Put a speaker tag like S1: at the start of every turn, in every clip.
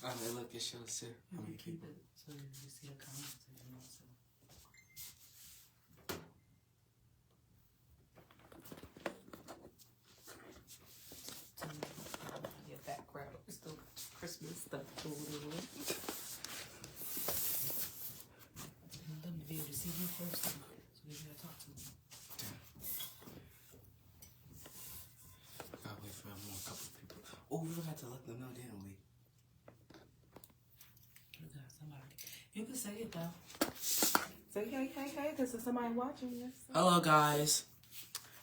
S1: Look, it shows too. How many
S2: keep
S1: people?
S2: it so you see the comments and you know, so. Your background is still Christmas stuff going on. I want them to be able to see you first, so they gotta talk to me.
S1: Gotta wait for more couple people. Oh, we forgot to let them know, didn't we?
S2: You got somebody. You can say it though. Say hey, hey, hey, because there's somebody watching this.
S1: Hello, guys.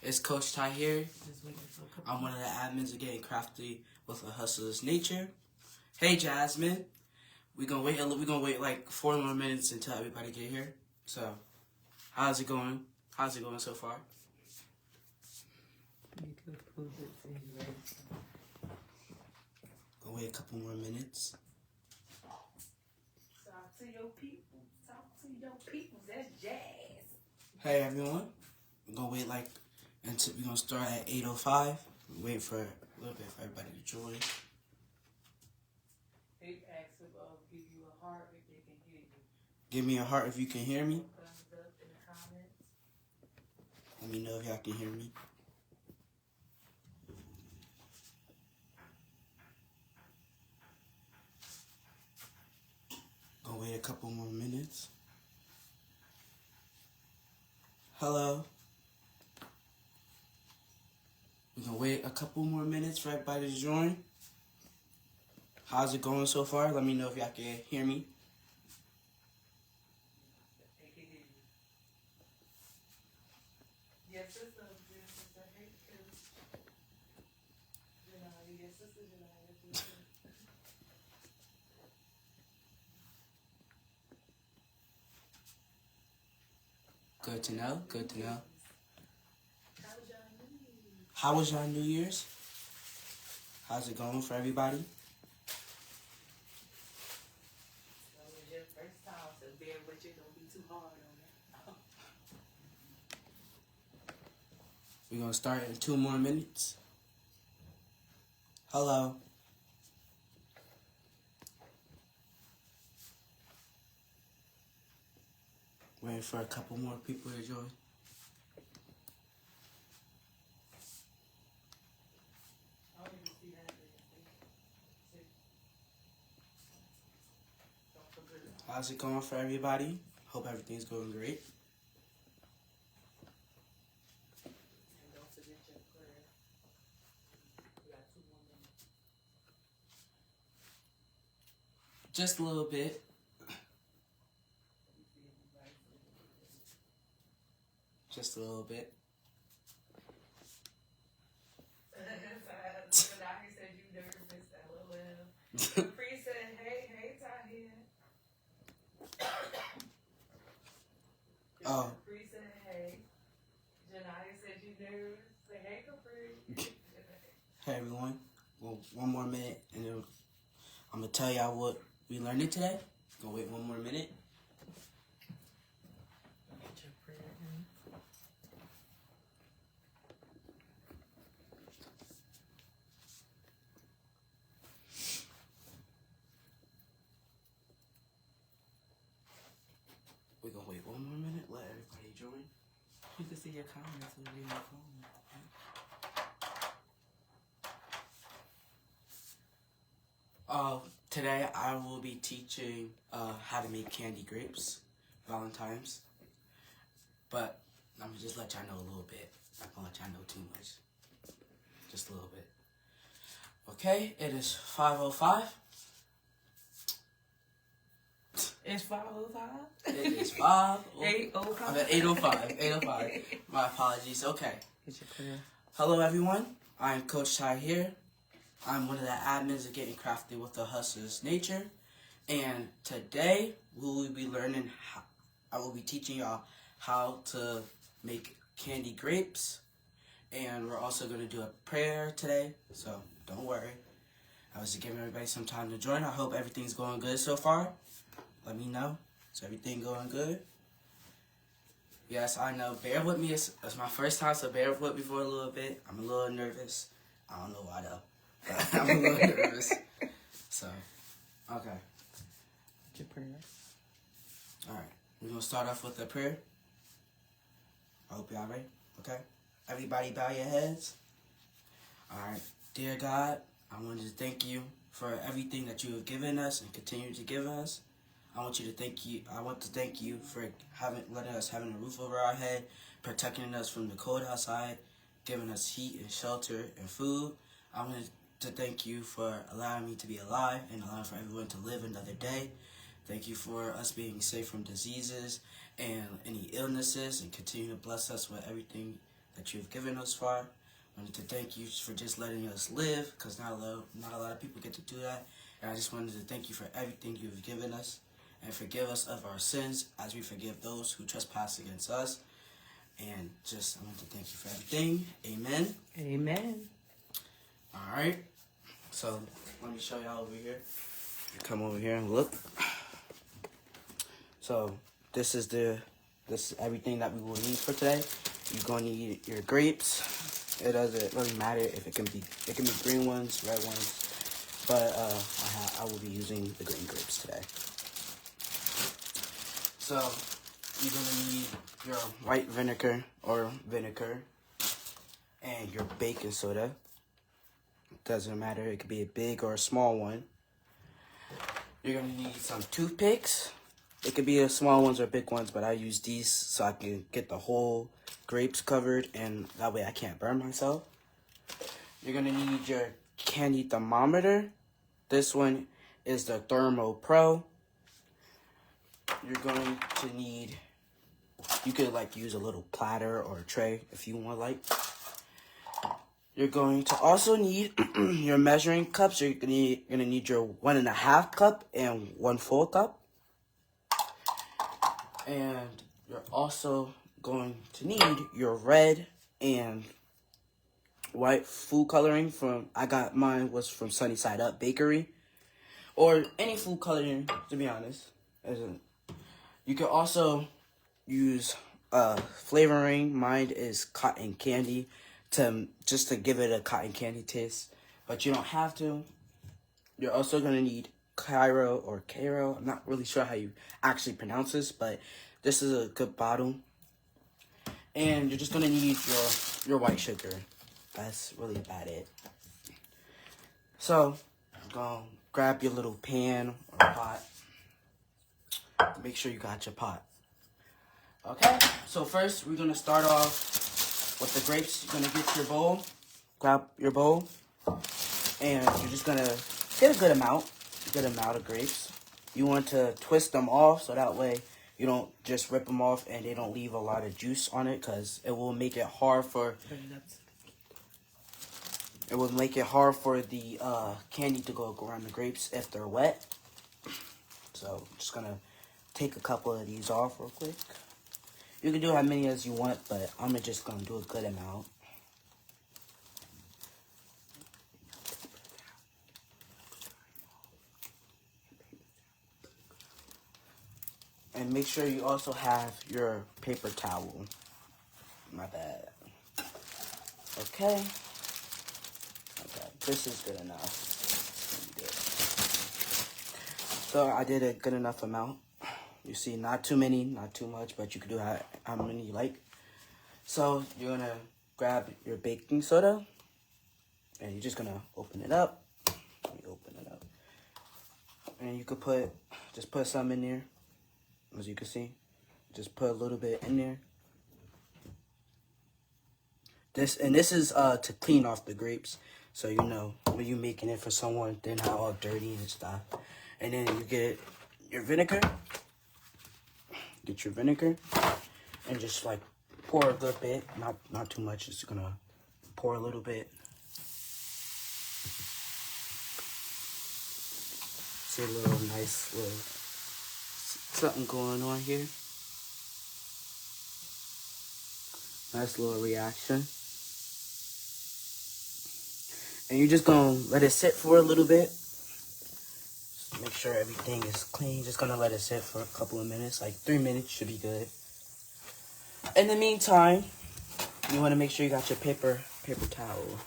S1: It's Coach Ty here.
S2: Just waiting for a couple.
S1: I'm one of the admins of Getting Crafty with a Hustler's Nature. Hey, Jasmine. We're gonna wait like 4 more minutes until everybody get here. So, how's it going? How's it going so far?
S2: You can prove it to you, right?
S1: Gonna wait a couple more minutes.
S2: Talk to your people. Talk to your people. That's jazz.
S1: Hey, everyone. We're gonna wait like until we're gonna start at 8:05. Wait for a little bit for everybody to join.
S2: They asked if give you a heart if they can hear you.
S1: Give me a heart if you can hear me.
S2: Thumbs up in the comments.
S1: Let me know if y'all can hear me. Gonna wait a couple more minutes. Hello. We're gonna wait a couple more minutes for everybody to join. How's it going so far? Let me know if y'all can hear me.
S2: They can hear you. Yes, sister. Hey, Janaya. Yes, sister. Janaya.
S1: Good to know. Good to know.
S2: How was y'all New Year's?
S1: How was y'all New Year's? How's it going for everybody?
S2: That was your first time, so bear with you. Don't be too hard on it.
S1: We're gonna start in 2 more minutes. Hello. Waiting for a couple more people to join.
S2: I don't even see that. Don't forget it.
S1: How's it going for everybody? Hope everything's going great.
S2: And don't forget your prayer. We got 2 more minutes.
S1: Just a little bit.
S2: Let me see if you guys can hear it.
S1: Just a little bit.
S2: He said you nervous, LOL. Capri said, hey, Tahir.
S1: Oh.
S2: Capri said, hey. Janaya said you nervous. Say, hey, Capri.
S1: Hey everyone. Well, 1 more minute and I'm gonna tell y'all what we learned today. Gonna wait 1 more minute.
S2: Get your prayer in.
S1: We're gonna wait 1 more minute. Let everybody join.
S2: You can see your comments on your phone.
S1: Today I will be teaching how to make candy grapes, Valentine's. But I'm gonna just let y'all know a little bit. I'm not gonna let y'all know too much. Just a little bit. Okay, it is 5:05.
S2: It's 5:05?
S1: It is 5.
S2: 8:05?
S1: I'm at 8:05. 8:05. My apologies. Okay.
S2: Get your prayer.
S1: Hello, everyone. I'm Coach Ty here. I'm one of the admins of Getting Crafty with the Hustler's Nature. And today, we will be learning I will be teaching y'all how to make candy grapes. And we're also going to do a prayer today. So, don't worry. I was just giving everybody some time to join. I hope everything's going good so far. Let me know. Is everything going good? Yes, I know. Bear with me. It's my first time, so bear with me for a little bit. I'm a little nervous. I don't know why, though. But I'm a little nervous. So, Okay.
S2: Your prayer.
S1: All right. We're going to start off with a prayer. I hope y'all ready. Okay. Everybody bow your heads. All right. Dear God, I wanted to thank you for everything that you have given us and continue to give us. I want to thank you for letting us having a roof over our head, protecting us from the cold outside, giving us heat and shelter and food. I want to thank you for allowing me to be alive and allowing for everyone to live another day. Thank you for us being safe from diseases and any illnesses, and continue to bless us with everything that you've given us for. I wanted to thank you for just letting us live, because not a lot of people get to do that. And I just wanted to thank you for everything you've given us, and forgive us of our sins as we forgive those who trespass against us. And just, I want to thank you for everything. Amen.
S2: Amen.
S1: All right. So, let me show y'all over here. Come over here and look. So, this is everything that we will need for today. You're going to need your grapes. It doesn't really matter if it can be green ones, red ones. But I will be using the green grapes today. So, you're going to need your white vinegar and your baking soda. Doesn't matter, it could be a big or a small one. You're going to need some toothpicks. It could be a small ones or big ones, but I use these so I can get the whole grapes covered, and that way I can't burn myself. You're going to need your candy thermometer. This one is the Thermo Pro. You're going to need, you could use a little platter or a tray if you want You're going to also need your measuring cups. You're going to need your 1.5 cup and 1 full cup. And you're also going to need your red and white food coloring mine was from Sunnyside Up Bakery. Or any food coloring, to be honest. You can also use flavoring. Mine is cotton candy just to give it a cotton candy taste. But you don't have to. You're also going to need Cairo. I'm not really sure how you actually pronounce this, but this is a good bottle. And you're just going to need your white sugar. That's really about it. So, go grab your little pan or pot. Make sure you got your pot. Okay, so first we're going to start off with the grapes. You're going to get your bowl. Grab your bowl. And you're just going to get a good amount of grapes. You want to twist them off so that way you don't just rip them off and they don't leave a lot of juice on it, because it will make it hard for the candy to go around the grapes if they're wet. So I'm just gonna take a couple of these off real quick. You can do how many as you want, but I'm just gonna do a good amount. And make sure you also have your paper towel. My bad. Okay. Okay, this is good enough. So I did a good enough amount. You see, not too many, not too much, but you can do how many you like. So you're gonna grab your baking soda, and you're just gonna open it up. Let me open it up. And you could just put some in there. As you can see, just put a little bit in there. This is to clean off the grapes, so you know when you're making it for someone, they're not all dirty and stuff. And then you get your vinegar. Get your vinegar and just pour a good bit, not too much. Just gonna pour a little bit. See a little nice little something going on here. Nice little reaction. And you're just gonna let it sit for a little bit. Just make sure everything is clean. Just gonna let it sit for a couple of minutes, 3 minutes should be good. In the meantime, you wanna make sure you got your paper towel.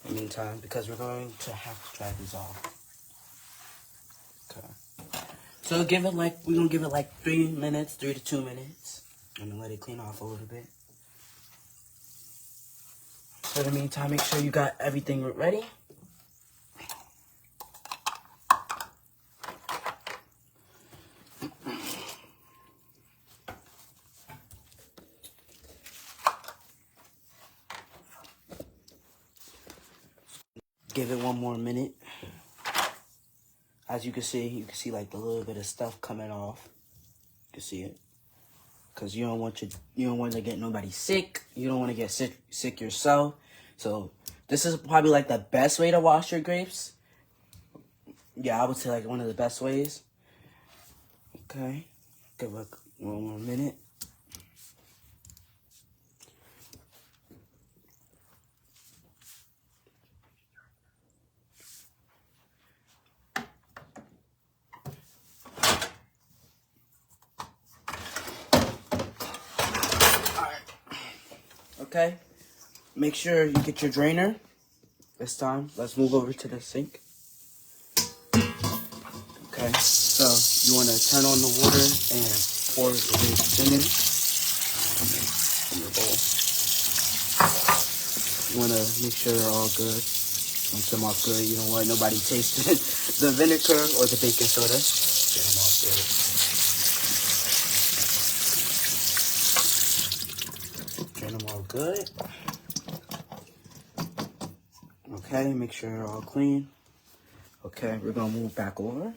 S1: In the meantime, because we're going to have to dry these off. Okay. So we're gonna give it like 3 minutes, 3 to 2 minutes. And then let it clean off a little bit. So in the meantime, make sure you got everything ready. Give it 1 more minute. As you can see like the little bit of stuff coming off. You can see it. Cause you don't want to get nobody sick. You don't want to get sick yourself. So this is probably like the best way to wash your grapes. Yeah, I would say like one of the best ways. Okay. Give it 1 more minute. Okay, make sure you get your drainer. This time, let's move over to the sink. Okay, so you want to turn on the water and pour the grapes in your bowl. You want to make sure they're all good. Once them off good, you don't want nobody tasting the vinegar or the baking soda. Get them off good. Drain them all good. Okay, make sure they're all clean. Okay, we're gonna move back over.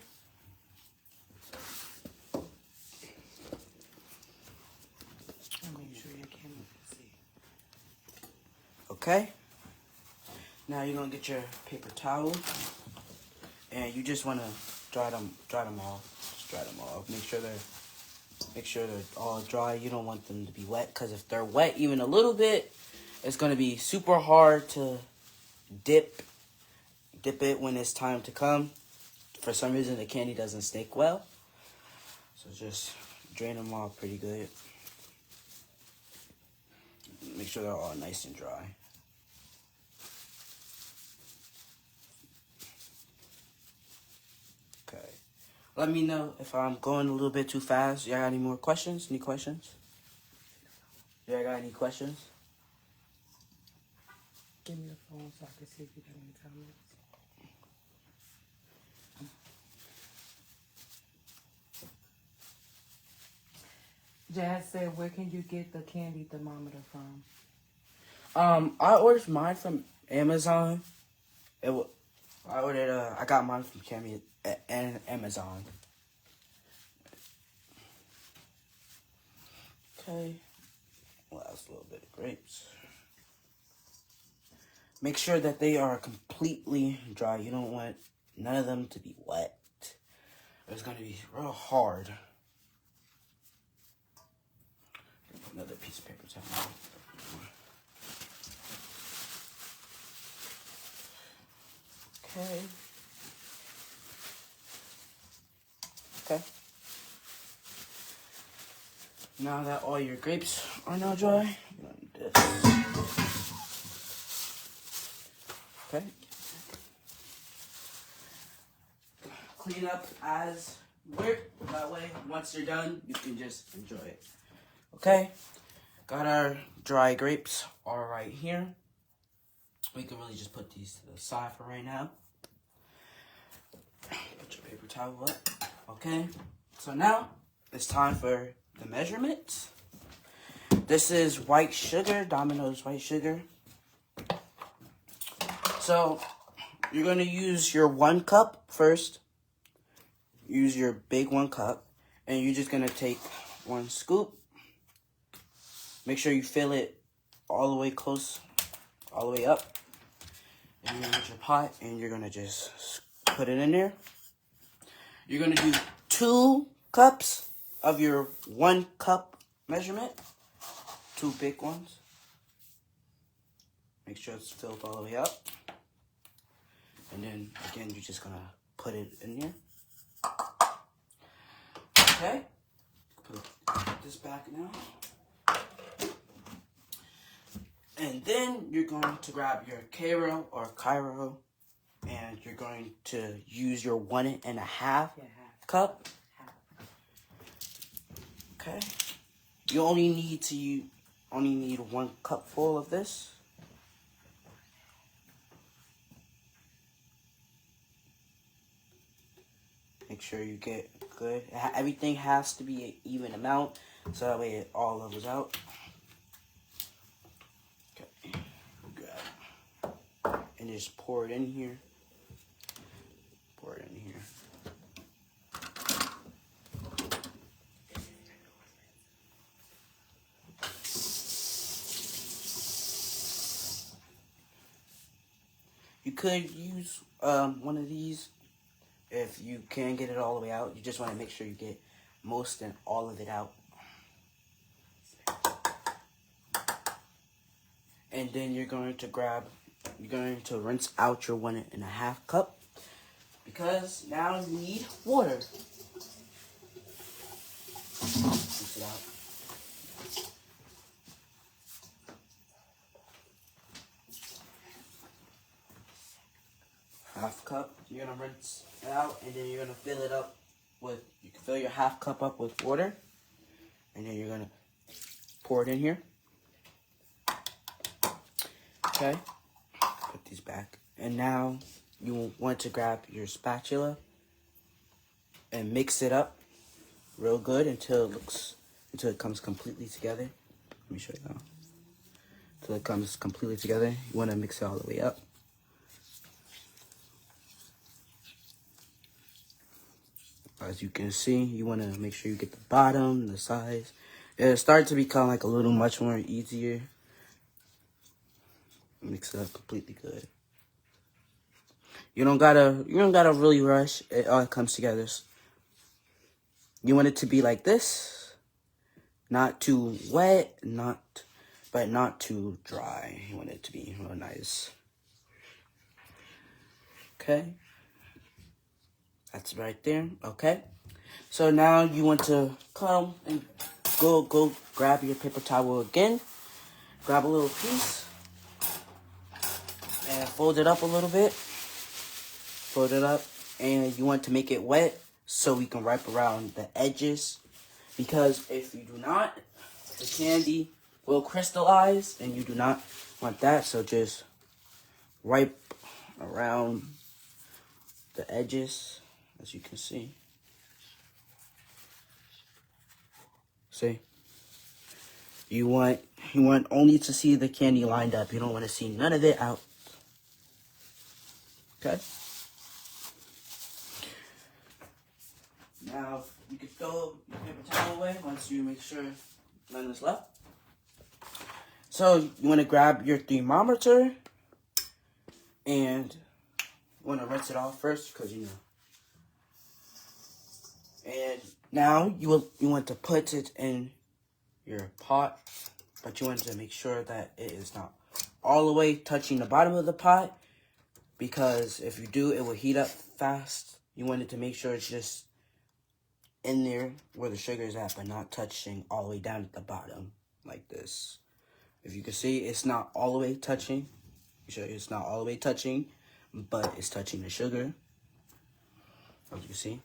S1: Okay. Now you're gonna get your paper towel, and you just wanna dry them off. Just dry them off. Make sure they're all dry. You don't want them to be wet, because if they're wet even a little bit, it's gonna be super hard to dip it when it's time to come. For some reason, the candy doesn't stick well. So just drain them off pretty good. Make sure they're all nice and dry. Okay. Let me know if I'm going a little bit too fast. Y'all got any more questions? Any questions? Y'all got any questions?
S2: Give me the phone so I can see if you got any comments. Jazz said, where can you get the candy thermometer from?
S1: I ordered mine from Amazon. I got mine from Amazon. Okay. Last little bit of grapes. Make sure that they are completely dry. You don't want none of them to be wet. It's going to be real hard. Put another piece of paper towel. Okay. Okay. Now that all your grapes are now dry, you're gonna do this. Okay. Clean up as weird. That way, once you're done, you can just enjoy it. Okay. Got our dry grapes all right here. We can really just put these to the side for right now. Put your paper towel up. Okay. So now it's time for the measurements. This is white sugar, Domino's white sugar. So you're going to use your 1 cup first. Use your big 1 cup. And you're just going to take 1 scoop. Make sure you fill it all the way close, all the way up. And you're going to get your pot and you're going to just put it in there. You're going to do 2 cups of your 1 cup measurement. 2 big ones. Make sure it's filled all the way up. And then, again, you're just going to put it in there. Okay. Put this back now. And then you're going to grab your Cairo or Cairo and you're going to use your 1.5
S2: half.
S1: cup.
S2: Half.
S1: Okay. You only need 1 cup full of this. Make sure you get good. Everything has to be an even amount, so that way it all levels out. Okay. Grab. And just pour it in here. Pour it in here. You could use one of these if you can get it all the way out. You just want to make sure you get most and all of it out. And then you're going to rinse out your 1.5 cup, because now you need water. Rinse it out. Half cup, you're gonna rinse it out, and then you're gonna fill it up with, you can fill your half cup up with water, and then you're gonna pour it in here. Okay, put these back. And now you want to grab your spatula and mix it up real good until it comes completely together. Let me show you now. Until it comes completely together. You want to mix it all the way up. As you can see, you want to make sure you get the bottom, the sides. It'll start to become like a little much more easier. Mix it up completely good. You don't gotta really rush. It all comes together. You want it to be like this. Not too wet, but not too dry. You want it to be real nice. Okay. That's right there. Okay. So now you want to come and go grab your paper towel again. Grab a little piece and fold it up a little bit. Fold it up, and you want to make it wet so we can wipe around the edges, because if you do not, the candy will crystallize, and you do not want that. So just wipe around the edges, as you can see. See? You want only to see the candy lined up. You don't want to see none of it out. Okay? Now, you can throw your paper towel away once you make sure none is left. So, you want to grab your thermometer, and you want to rinse it off first, because you know. And now, you want to put it in your pot, but you want to make sure that it is not all the way touching the bottom of the pot, because if you do, it will heat up fast. You want it to make sure it's just in there where the sugar is at, but not touching all the way down at the bottom like this. If you can see, it's not all the way touching. It's not all the way touching, but it's touching the sugar, as you can see.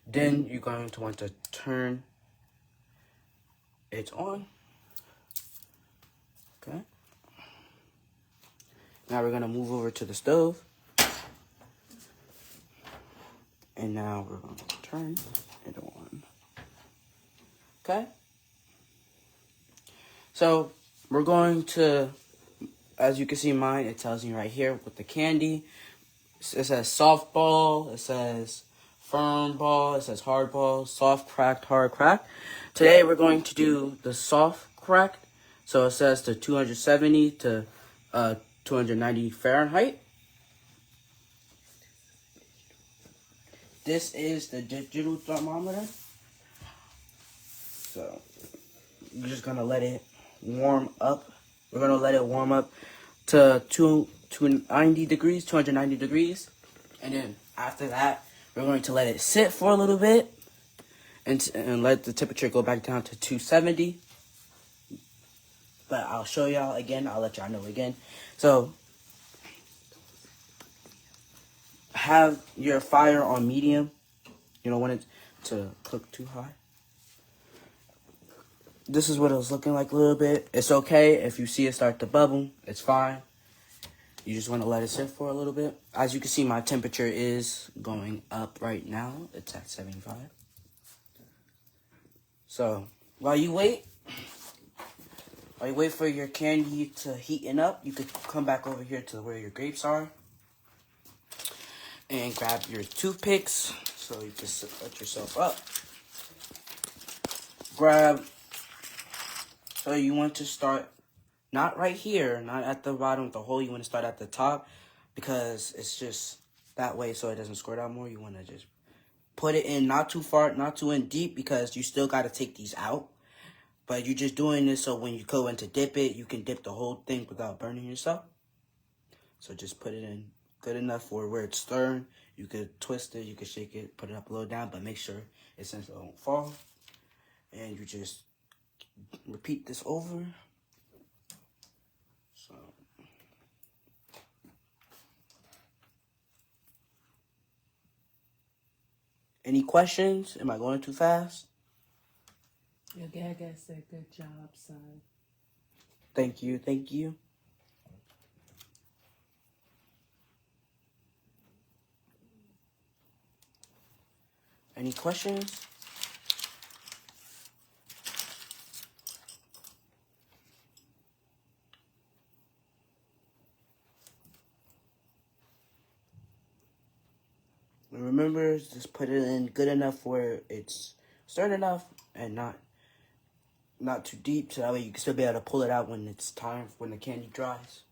S1: Then you're going to want to turn it on. Okay. Now we're going to move over to the stove. And now we're going to turn it on. Okay? So, we're going to, as you can see mine, it tells me right here with the candy. It says soft ball, it says firm ball, it says hard ball, soft cracked, hard cracked. Today we're going to do the soft cracked. So it says to 270 to 290 Fahrenheit. This is the digital thermometer. So, you're just going to let it warm up. We're going to let it warm up to 290 degrees. And then after that, we're going to let it sit for a little bit and let the temperature go back down to 270. But I'll show y'all again. I'll let y'all know again. So, have your fire on medium. You don't want it to cook too high. This is what it was looking like a little bit. It's okay if you see it start to bubble. It's fine. You just want to let it sit for a little bit. As you can see, my temperature is going up right now. It's at 75. So while you wait for your candy to heaten up, you could come back over here to where your grapes are and grab your toothpicks so you can set yourself up. So you want to start not right here, not at the bottom of the hole. You want to start at the top because it's just that way so it doesn't squirt out more. You want to just put it in not too far, not too in deep because you still got to take these out. But you're just doing this so when you go in to dip it, you can dip the whole thing without burning yourself. So just put it in good enough for where it's stirring. You could twist it, you could shake it, put it up a little down, but make sure it won't fall. And you just repeat this over. So any questions? Am I going too fast?
S2: Your dad said good job, son.
S1: Thank you, thank you. Any questions? Remember, just put it in good enough where it's stirred enough and not too deep, so that way you can still be able to pull it out when it's time, when the candy dries.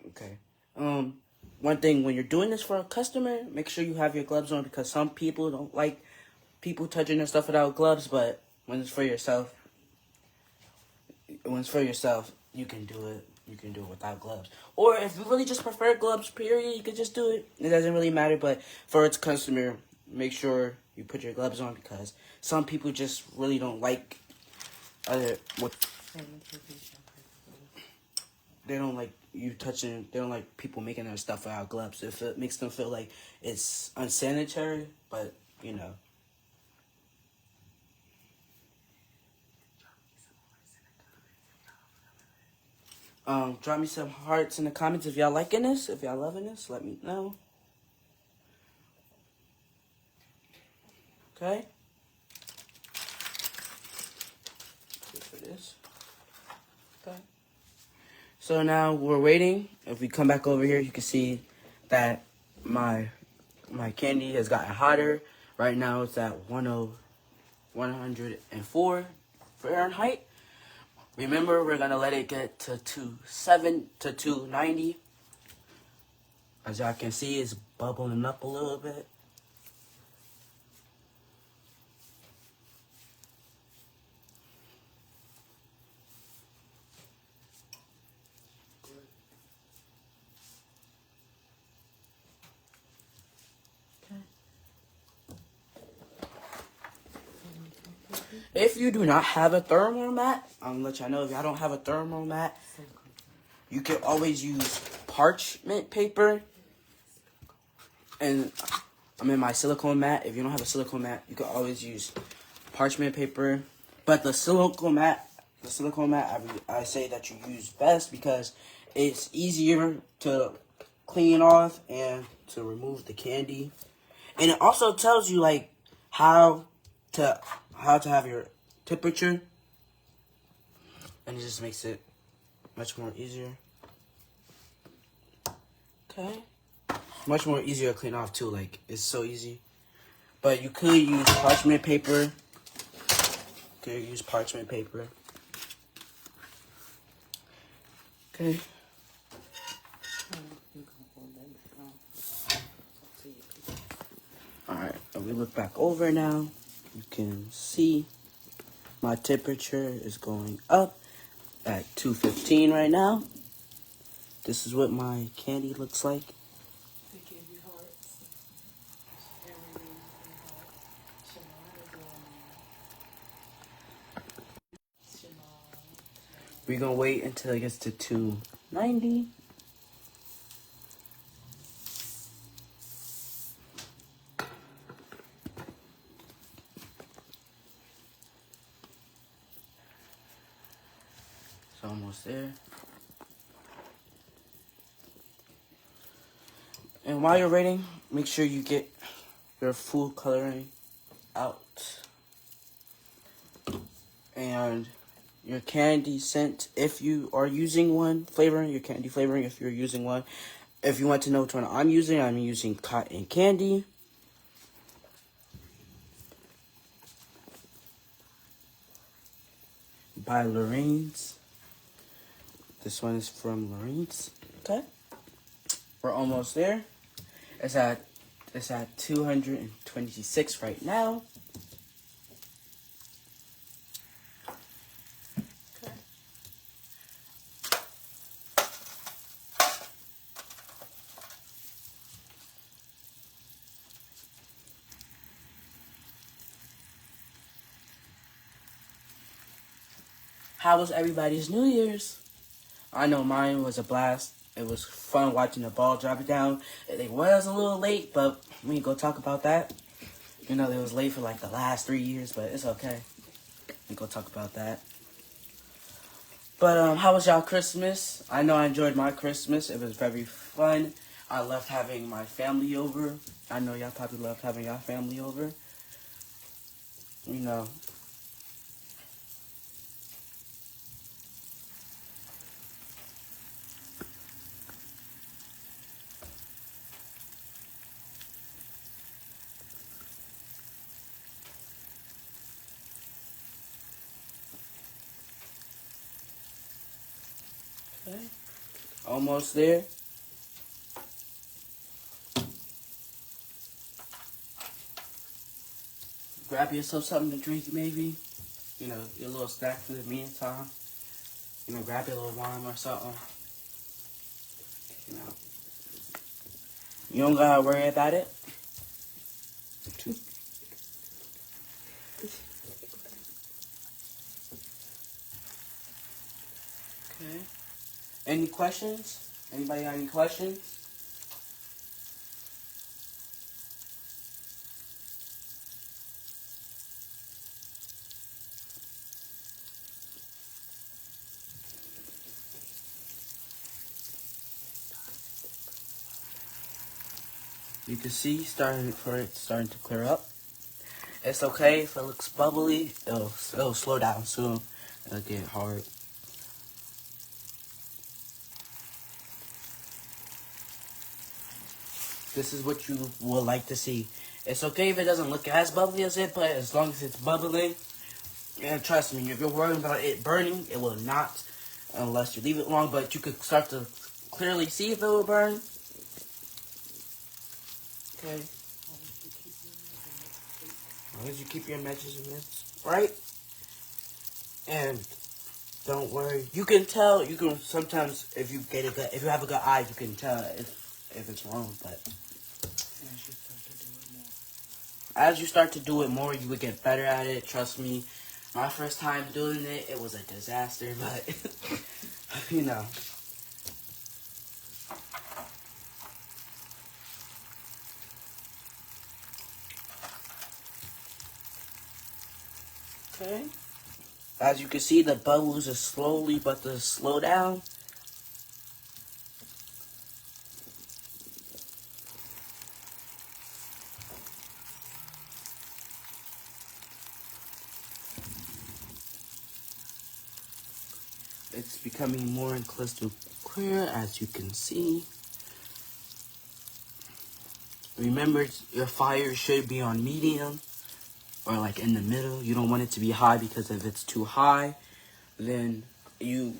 S1: Okay. One thing, when you're doing this for a customer, make sure you have your gloves on because some people don't like people touching their stuff without gloves, but when it's for yourself, you can do it. You can do it without gloves. Or if you really just prefer gloves, period, you could just do it. It doesn't really matter, but for its customer, make sure you put your gloves on because some people just really don't like they don't like you touching, they don't like people making their stuff without gloves. If it makes them feel like it's unsanitary, but you know. Drop me some hearts in the comments if y'all liking this. If y'all loving this, let me know. Okay. Good for this. Okay. So now we're waiting. If we come back over here, you can see that my candy has gotten hotter. Right now it's at 104 Fahrenheit. Remember, we're going to let it get to 290. As y'all can see, it's bubbling up a little bit. If you do not have a thermal mat, I'm going to let y'all know, if y'all don't have a thermal mat, you can always use parchment paper. And I'm in my silicone mat. If you don't have a silicone mat, you can always use parchment paper. But the silicone mat, I say that you use best because it's easier to clean off and to remove the candy. And it also tells you like how to have your temperature, and it just makes it much more easier. Okay, much more easier to clean off too. Like it's so easy. But you could use parchment paper. Okay. Alright, if we look back over now, you can see my temperature is going up at 215 right now. This is what my candy looks like.
S2: They give you hearts. Every day you say heart. Shamar is doing that.
S1: We're gonna wait until it gets to 290. It's almost there. And while you're waiting, make sure you get your food coloring out. And your candy scent, if you are using one, flavoring, your candy flavoring, if you're using one. If you want to know which one I'm using cotton candy. By Lorene's. This one is from Lorene's. Okay. We're almost there. It's at 226 right now. Okay. How was everybody's New Year's? I know mine was a blast. It was fun watching the ball drop it down. It was a little late, but we can go talk about that. You know, it was late for like the last 3 years, but it's okay. We can go talk about that. But how was y'all Christmas? I know I enjoyed my Christmas. It was very fun. I loved having my family over. I know y'all probably loved having y'all family over. You know. Okay. Almost there. Grab yourself something to drink, maybe. You know, your little snack for the meantime. You know, grab your little wine or something. You know. You don't gotta worry about it. Okay. Any questions? Anybody got any questions? You can see starting to clear up. It's okay if it looks bubbly. It'll slow down soon. It'll get hard. This is what you would like to see. It's okay if it doesn't look as bubbly as it, but as long as it's bubbling, and trust me, if you're worried about it burning, it will not, unless you leave it long. But you could start to clearly see if it will burn. Okay. As long as you keep your measurements right, and don't worry. You can tell. You can sometimes if you have a good eye, you can tell if it's wrong. But as you start to do it more, you would get better at it. Trust me. My first time doing it, it was a disaster. But you know. Okay. As you can see, the bubbles are slowly but to slow down. It's becoming more and crystal clear, as you can see. Remember, your fire should be on medium or like in the middle. You don't want it to be high, because if it's too high, then you'll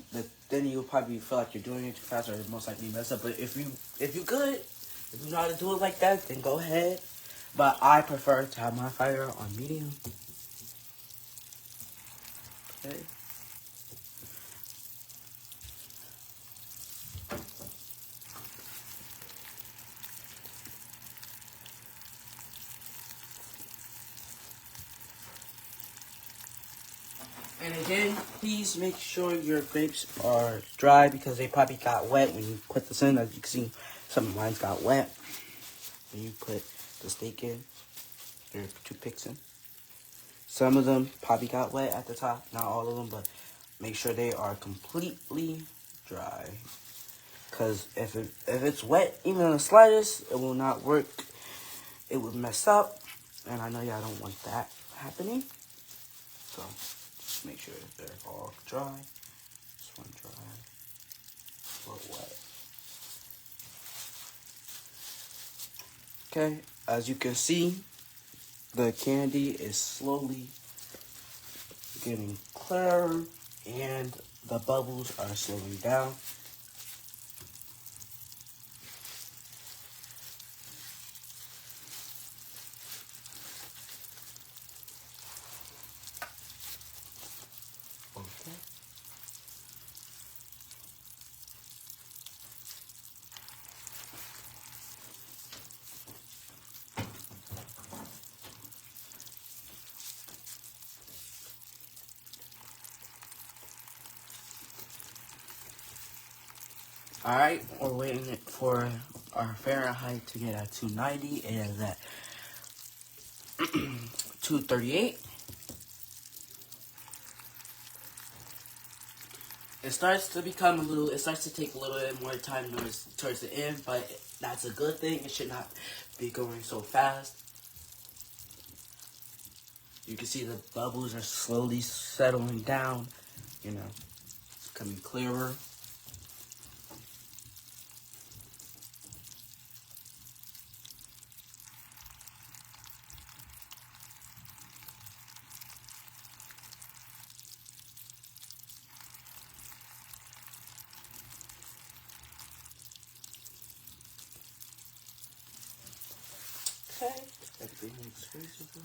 S1: probably feel like you're doing it too fast, or most likely mess up. But if you good, if you know how to do it like that, then go ahead. But I prefer to have my fire on medium. Okay. And again, please make sure your grapes are dry because they probably got wet when you put this in. As you can see, some of mine got wet when you put the steak in, or 2 picks in. Some of them probably got wet at the top, not all of them, but make sure they are completely dry. Because if it's wet, even the slightest, it will not work. It will mess up, and I know y'all don't want that happening. So just make sure that they're all dry. This one dry, or wet. Okay, as you can see, the candy is slowly getting clearer, and the bubbles are slowing down. Okay. Alright, we're waiting for our Fahrenheit to get at 290. It is at 238. It starts to become it starts to take a little bit more time towards the end, but that's a good thing. It should not be going so fast. You can see the bubbles are slowly settling down, you know, it's becoming clearer. Okay, everything looks reasonable.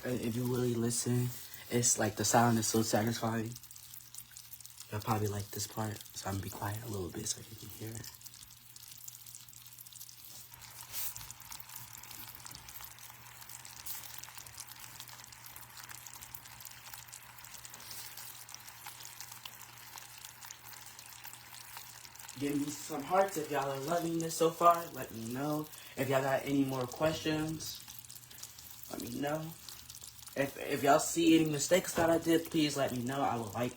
S1: And if you really listen, it's like the sound is so satisfying. You'll probably like this part, so I'm gonna be quiet a little bit so you can hear it. Give me some hearts if y'all are loving this so far. Let me know. If y'all got any more questions, let me know. If y'all see any mistakes that I did, please let me know. I would like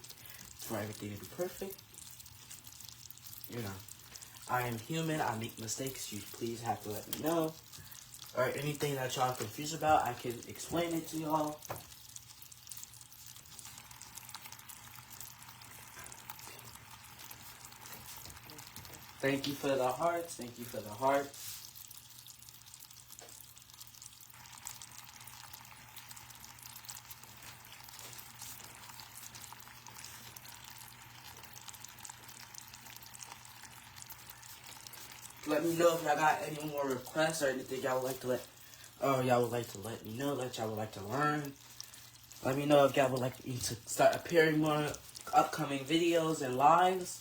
S1: for everything to be perfect. You know, I am human. I make mistakes. You please have to let me know. Or anything that y'all are confused about, I can explain it to y'all. Thank you for the hearts. Thank you for the hearts. Let me know if y'all got any more requests or anything y'all would like to let me know, that y'all would like to learn. Let me know if y'all would like me to start appearing more upcoming videos and lives.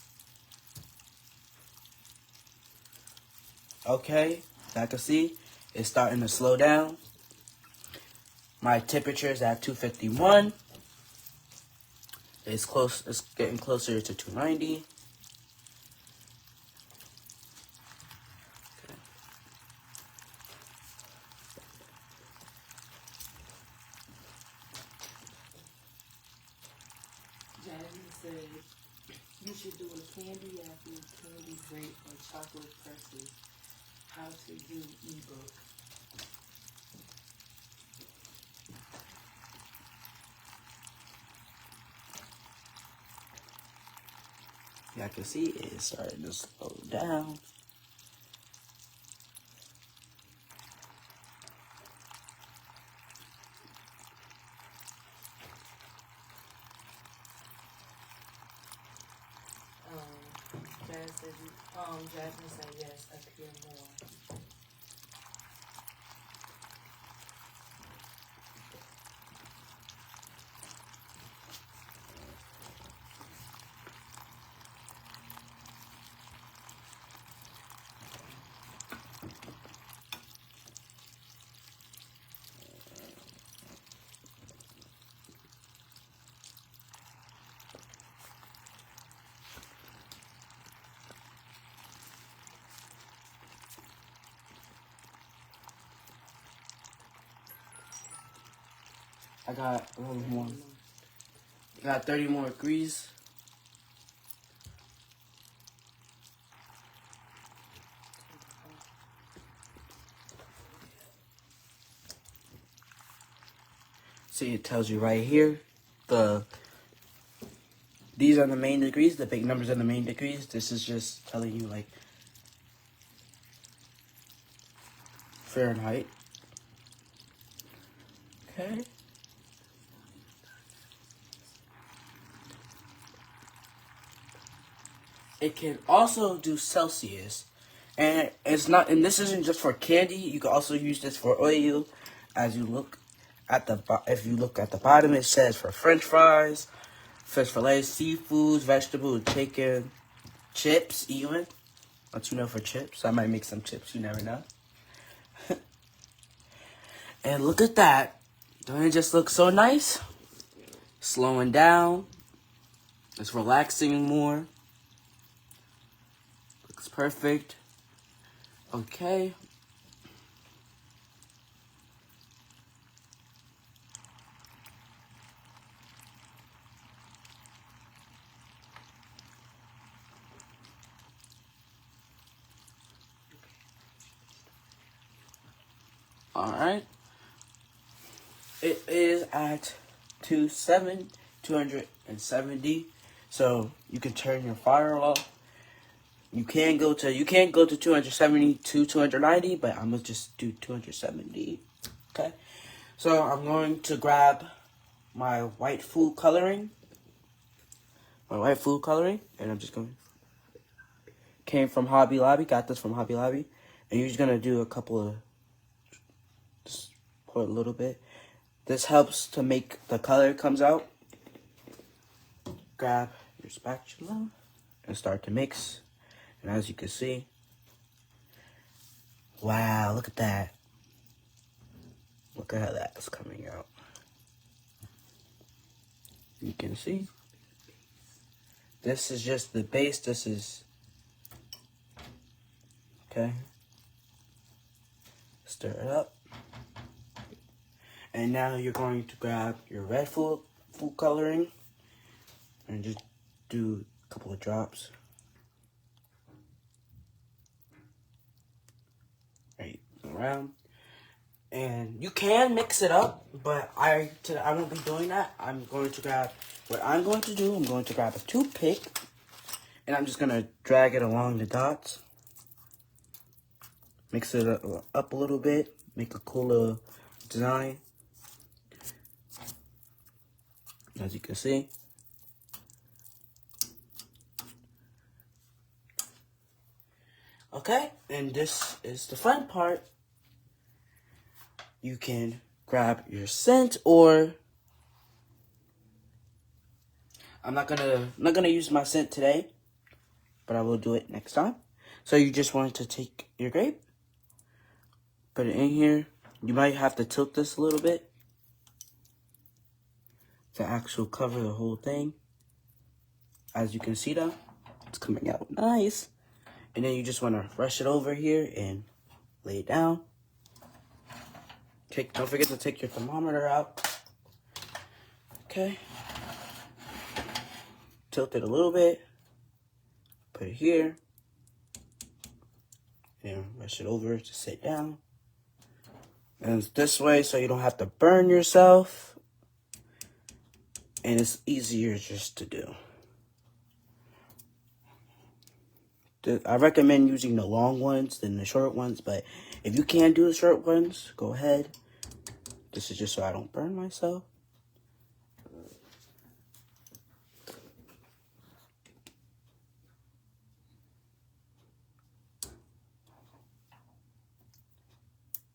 S1: Okay, I can see it's starting to slow down. My temperature is at 251. It's getting closer to 290.
S2: Jasmine said you should do a candy apple, candy grape, or chocolate presses. How to do ebook.
S1: Yeah, I can see it's starting to slow down.
S2: Jasmine said yes, appear more.
S1: I got a little more. Got 30 more degrees. See, it tells you right here. These are the main degrees. The big numbers are the main degrees. This is just telling you like Fahrenheit. Okay. It can also do Celsius, and it's not. And this isn't just for candy. You can also use this for oil. As you look at if you look at the bottom, it says for French fries, fish fillets, seafoods, vegetables, chicken, chips, even. Let you know for chips. I might make some chips. You never know. And look at that. Don't it just look so nice? Slowing down. It's relaxing more. Looks perfect. Okay. Alright. It is at 270. So you can turn your fire off. You can't go to 270 to 290, but I'm gonna just do 270. Okay. So I'm going to grab my white food coloring. And I'm just going. Came from Hobby Lobby. Got this from Hobby Lobby, and you're just gonna do a couple of. Just pour a little bit. This helps to make the color comes out. Grab your spatula and start to mix. And as you can see, wow, look at that. Look at how that's coming out. You can see. This is just the base. This is, okay. Stir it up. And now you're going to grab your red food coloring and just do a couple of drops. Right around. And you can mix it up, but I won't be doing that. I'm going to grab I'm going to grab a toothpick and I'm just going to drag it along the dots. Mix it up a little bit, make a cooler design. As you can see. Okay, and this is the fun part. You can grab your scent, or I'm not gonna use my scent today, but I will do it next time. So you just want to take your grape, put it in here. You might have to tilt this a little bit to actually cover the whole thing. As you can see though, it's coming out nice. And then you just want to brush it over here and lay it down. Don't forget to take your thermometer out. Okay. Tilt it a little bit. Put it here. And brush it over to sit down. And it's this way so you don't have to burn yourself. And it's easier just to do. I recommend using the long ones than the short ones, but if you can do the short ones, go ahead. This is just so I don't burn myself.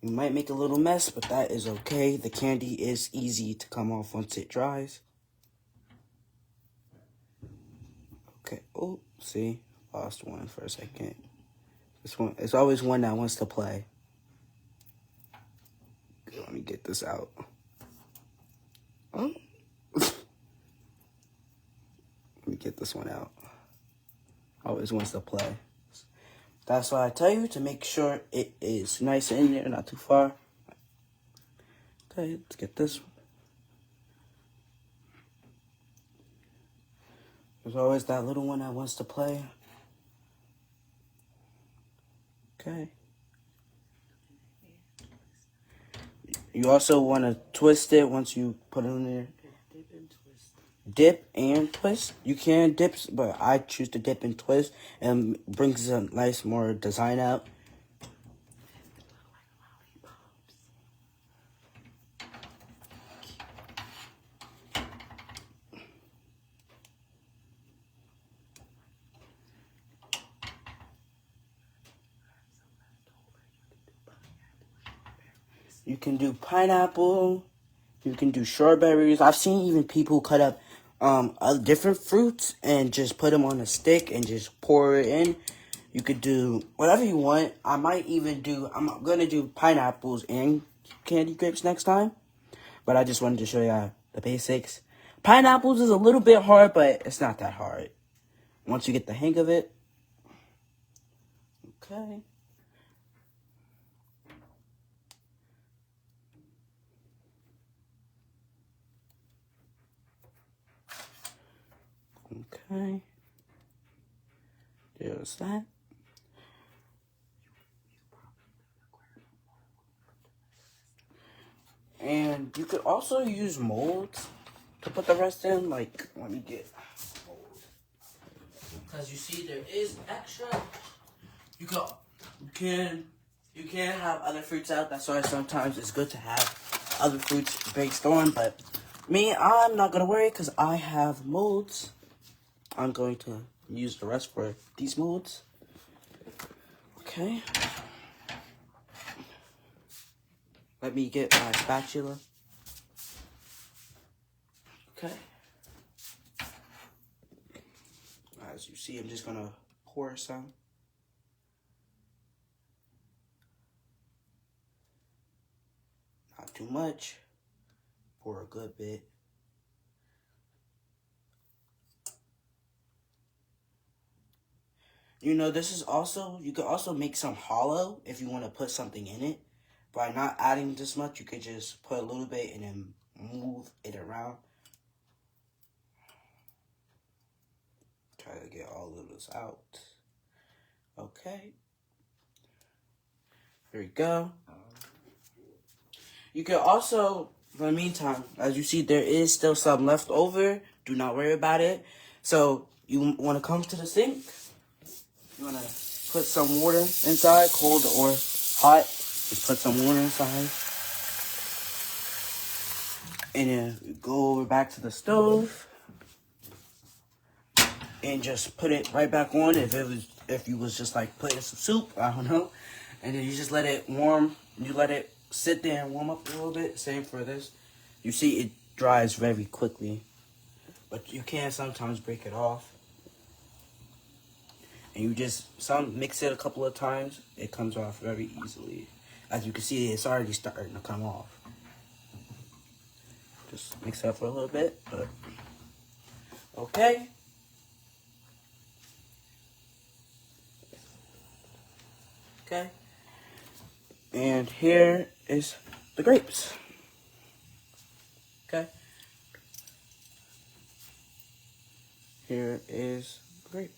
S1: You might make a little mess, but that is okay. The candy is easy to come off once it dries. Okay, oh, see, lost one for a second. This one, it's always one that wants to play. Let me get this out. Oh. Let me get this one out. Always wants to play. That's why I tell you to make sure it is nice in there, not too far. Okay, let's get this one. There's always that little one that wants to play. Okay. You also want to twist it once you put it in there.
S2: Dip and twist.
S1: Dip and twist. You can dip, but I choose to dip and twist, and brings a nice more design out. You can do pineapple. You can do strawberries. I've seen even people cut up different fruits and just put them on a stick and just pour it in. You could do whatever you want. I'm going to do pineapples and candy grapes next time. But I just wanted to show you the basics. Pineapples is a little bit hard, but it's not that hard. Once you get the hang of it. Okay. Okay. There's that. And you could also use molds to put the rest in. Like, let me get mold. Because you see there is extra. You can have other fruits out. That's why sometimes it's good to have other fruits based on. But me, I'm not going to worry because I have molds. I'm going to use the rest for these molds. Okay. Let me get my spatula. Okay. As you see, I'm just going to pour some. Not too much. Pour a good bit. You know, this is also, you could also make some hollow if you want to put something in it. By not adding this much, you could just put a little bit and then move it around. Try to get all of this out. Okay. Here we go. You can also, in the meantime, as you see, there is still some left over. Do not worry about it. So, you want to come to the sink. You want to put some water inside, cold or hot. Just put some water inside. And then go over back to the stove. And just put it right back on if you was just like putting some soup, I don't know. And then you just let it warm. You let it sit there and warm up a little bit. Same for this. You see it dries very quickly. But you can sometimes break it off. And you just mix it a couple of times. It comes off very easily. As you can see, it's already starting to come off. Just mix it up for a little bit. But okay. Okay. And here is the grapes. Okay. Here is the grape.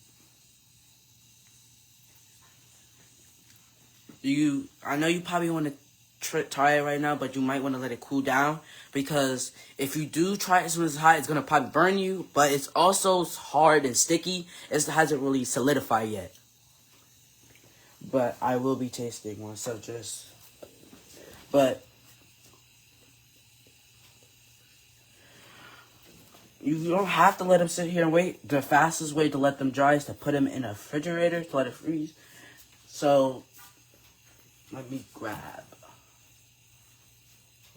S1: I know you probably want to try it right now, but you might want to let it cool down, because if you do try it as soon as it's hot, it's going to probably burn you, but it's also hard and sticky. It hasn't really solidified yet. But I will be tasting one, so but you don't have to let them sit here and wait. The fastest way to let them dry is to put them in a refrigerator to let it freeze. So, let me grab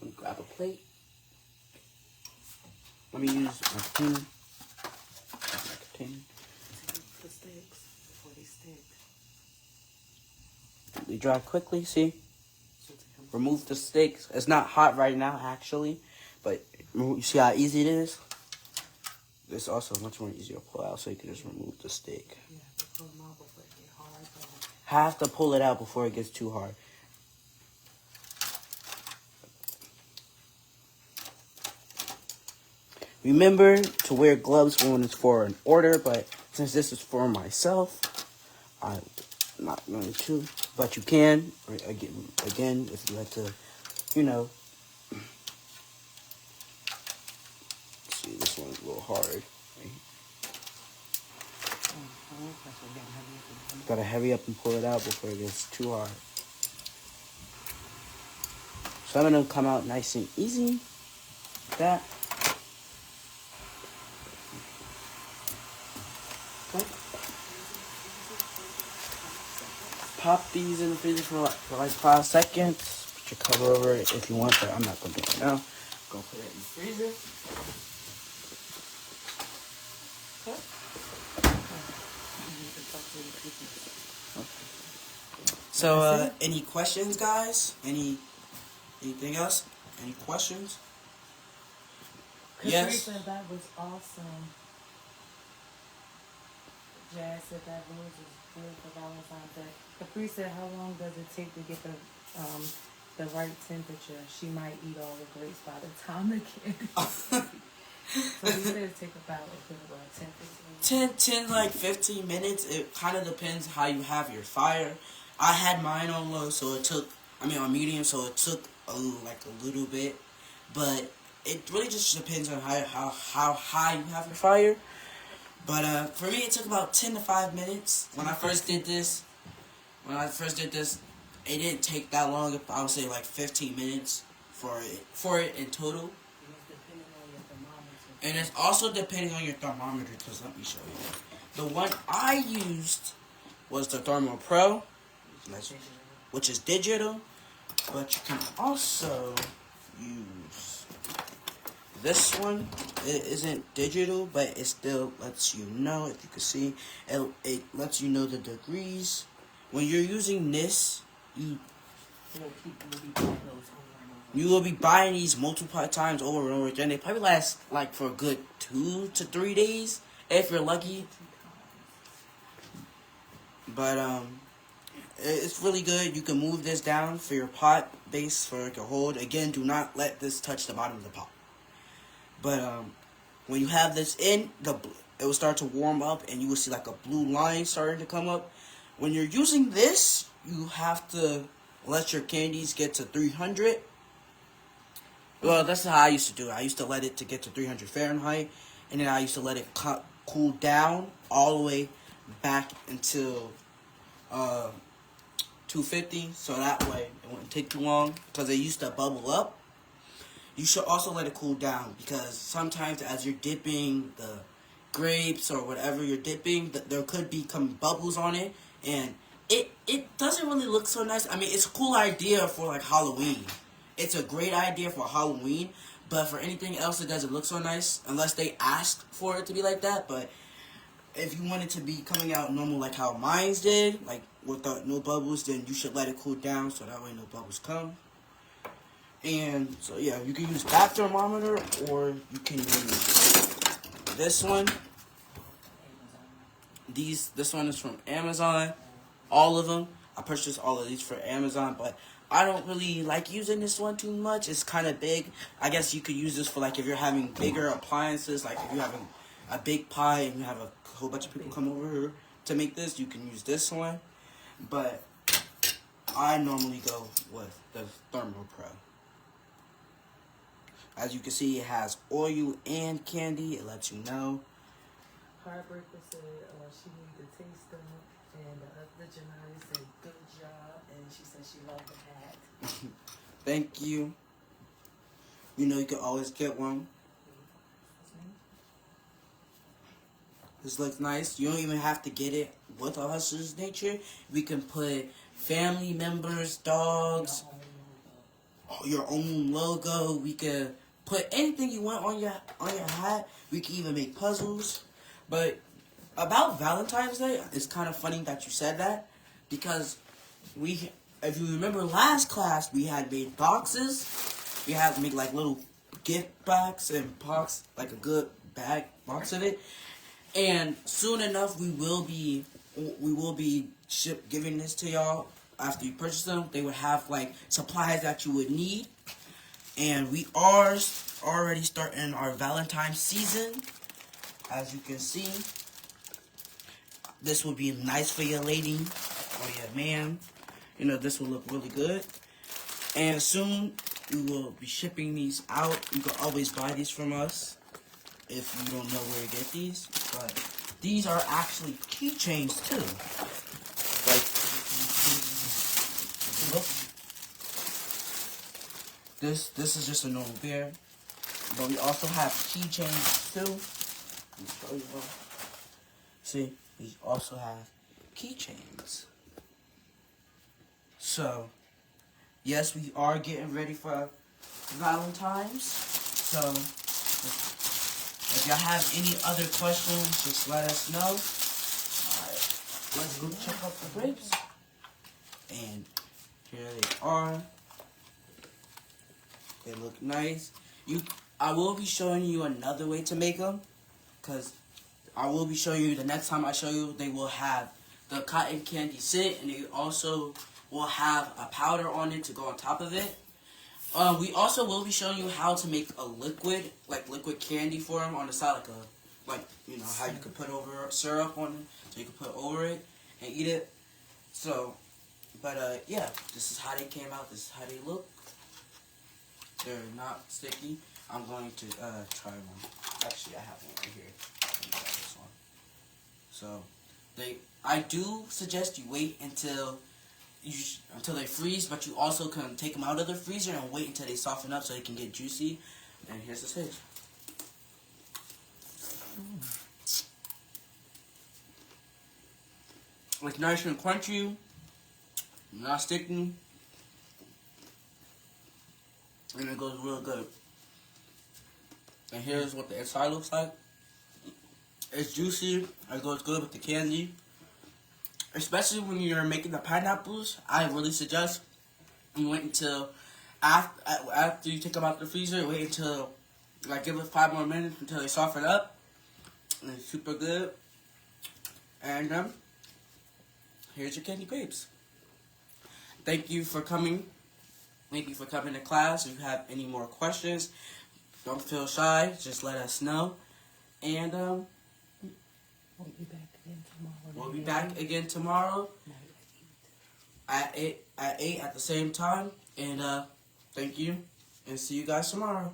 S1: a plate. Let me use my container.
S2: The sticks before they stick.
S1: They dry quickly, see? Remove the sticks. It's not hot right now, actually, but you see how easy it is? It's also much more easier to pull out, so you can just remove the stick.
S2: You have to pull them out before it gets hard.
S1: Have to pull it out before it gets too hard. Remember to wear gloves when it's for an order, but since this is for myself, I'm not going to. But you can, or again, if you like to, you know. Let's see, this one's a little hard. Right? Gotta hurry up and pull it out before it gets too hard. Some of them come out nice and easy. Like that. Okay. Pop these in the freezer for like 5 seconds. Put your cover over it if you want, but I'm not gonna do it right now. Go put it in the freezer. Okay. So, any questions, guys? Anything else? Any questions? Yes.
S2: Said that was awesome. Jazz said that rose is good for Valentine's Day. Capri said, how long does it take to get the right temperature? She might eat all the grapes by the time the candy. So he said it take about 10, 15 minutes.
S1: 10, 15 minutes. It kind of depends how you have your fire. I had mine on low, so it took, on medium, so it took a little bit. But it really just depends on how high you have your fire. But for me, it took about 10 to 5 minutes. When I first did this, it didn't take that long. I would say like 15 minutes for it in total. And it's also depending on your thermometer, because let me show you. The one I used was the Thermo Pro, which is digital, but you can also use this one. It isn't digital, but it still lets you know, if you can see, it lets you know the degrees. When you're using this, you will be buying these multiple times over and over again. They probably last like for a good 2 to 3 days if you're lucky. But it's really good. You can move this down for your pot base for it to hold. Again, do not let this touch the bottom of the pot. But when you have this in, it will start to warm up, and you will see like a blue line starting to come up. When you're using this, you have to let your candies get to 300. Well, that's how I used to do it. I used to let it to get to 300 Fahrenheit, and then I used to let it cool down all the way back until 250, so that way it wouldn't take too long, because it used to bubble up. You should also let it cool down, because sometimes as you're dipping the grapes or whatever you're dipping, there could become bubbles on it, and it doesn't really look so nice. It's a cool idea for like Halloween. It's a great idea for Halloween, but for anything else, it doesn't look so nice unless they ask for it to be like that. But if you want it to be coming out normal like how mine did, like without no bubbles, then you should let it cool down so that way no bubbles come. And so yeah, you can use that thermometer, or you can use this one. This one is from Amazon. All of them. I purchased all of these for Amazon, but I don't really like using this one too much. It's kind of big. I guess you could use this for like if you're having bigger appliances, like if you're having a big pie and you have a whole bunch of people come over here to make this, you can use this one. But I normally go with the Thermo Pro. As you can see, it has oil and candy. It lets you know.
S2: Heartbreaker said she needed to taste them, and the other Janani said good job, and she said she loved the hat.
S1: Thank you. You know you can always get one. This looks nice. You don't even have to get it with a Hustler's Nature. We can put family members, dogs, your own logo. We could put anything you want on your hat. We can even make puzzles. But about Valentine's Day, it's kind of funny that you said that, because if you remember last class, we had made boxes. We had to make like little gift bags and box, like a good box of it. And soon enough, we will be giving this to y'all after you purchase them. They would have like supplies that you would need. And we are already starting our Valentine's season. As you can see, this will be nice for your lady or your man. You know, this will look really good. And soon we will be shipping these out. You can always buy these from us if you don't know where to get these. But these are actually keychains too. Like, look. This is just a normal beer. But we also have keychains too. Let me show you one. See, we also have keychains. So, yes, we are getting ready for Valentine's. So, if y'all have any other questions, just let us know. Alright, let's go check out the grapes. And here they are. They look nice. I will be showing you another way to make them, because I will be showing you the next time I show you. They will have the cotton candy sit, and they also will have a powder on it to go on top of it. We also will be showing you how to make a liquid, like liquid candy form on the side, like you know how you could put over syrup on it, so you can put over it and eat it. So, but yeah, this is how they came out. This is how they look. They're not sticky. I'm going to try one. Actually, I have one right here. Let me try this one. So, I do suggest you wait until they freeze, but you also can take them out of the freezer and wait until they soften up so they can get juicy. And here's the stage. It's nice and crunchy, not sticky, and it goes real good. And here's what the inside looks like. It's juicy. It goes good with the candy. Especially when you're making the pineapples, I really suggest you wait until after you take them out the freezer. Wait until, like, give it 5 more minutes until they soften up. And it's super good. And here's your candy grapes. Thank you for coming. Thank you for coming to class. If you have any more questions, don't feel shy. Just let us know. And
S2: We'll be back again tomorrow.
S1: we'll be back again tomorrow at 8 at the same time. And thank you, and see you guys tomorrow.